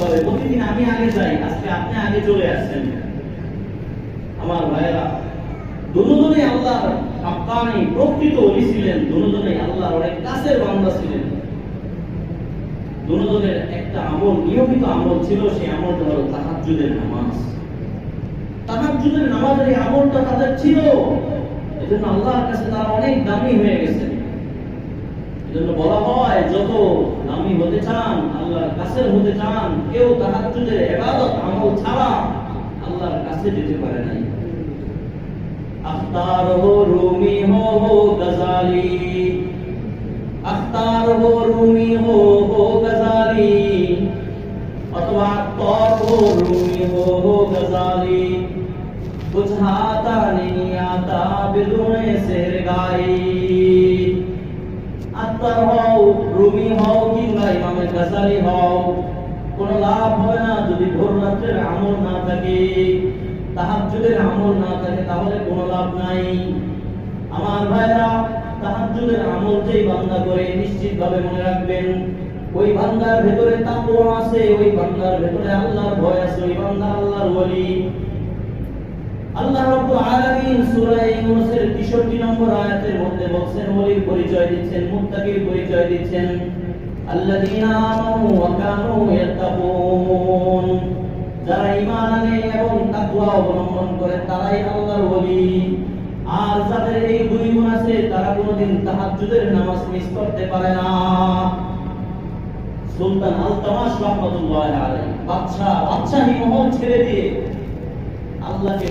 হবে। প্রতিদিন আমি আগে যাই, আজকে আপনি আগে চলে আসছেন। আমার ভাইরা, দুজনে আল্লাহর হাক্কানি প্রকৃত ওলি ছিলেন, দুজনে আল্লাহর অনেক কাছের বান্দা ছিলেন। দুজনের একটা আমল, নিয়মিত আমল ছিল, সেই আমলটা হলো তাহাজ্জুদের নামাজ। তাহাজ্জুদের নামাজের এই আমলটা তাদের ছিল, এজন্য আল্লাহর কাছে তারা অনেক দামি হয়ে গেছে। এজন্য বলা হয়, যত দামি হতে চান, আল্লাহর কাছের হতে চান, কেউ তাহাজ্জুদের ইবাদত আমল ছাড়া আল্লাহর কাছে যেতে পারে নাই। আখতার হো রুমি হো গজালি, আখতার হো রুমি হো গজালি, অথবা আখতার হো রুমি হো গজালি, कुछ आता नहीं आता बिदुने शेर गाई। আত্মার হও, রুমি হও, কিংবা ইমামে গাজালি হও, কোনো লাভ হয় না যদি ভোর রাত্রের আমল না থাকে, তাহাজ্জুদের আমল না থাকে, তাহলে কোনো লাভ নাই। আমার ভাইরা, তাহাজ্জুদের আমল যেই বান্দা করে, নিশ্চিতভাবে মনে রাখবেন, ওই বান্দার ভেতরে তাকওয়া আছে, ওই বান্দার ভেতরে আল্লাহর ভয় আছে, ওই বান্দা আল্লাহর ওলি। আল্লাহ রাব্বুল আলামিন সূরা ইউনূসের ৬৩ নম্বর আয়াতের মধ্যে বলেন, ওলির পরিচয় দিচ্ছেন, মুত্তাকির পরিচয় দিচ্ছেন, আল্লাযীনা আমানু ওয়া কানু ইয়াত্তাকুন, যারা ঈমান আনে এবং তাকওয়া অবলম্বন করে তারাই আল্লাহর ওলি। আর যাদের এই দুই গুণ আছে, তারা কোনোদিন তাহাজ্জুদের নামাজ মিস করতে পারে না। সুলতান আলতামাশ রাহমাতুল্লাহি আলাইহি বাদশাহী মহল ছেড়ে দিয়ে আল্লাহকে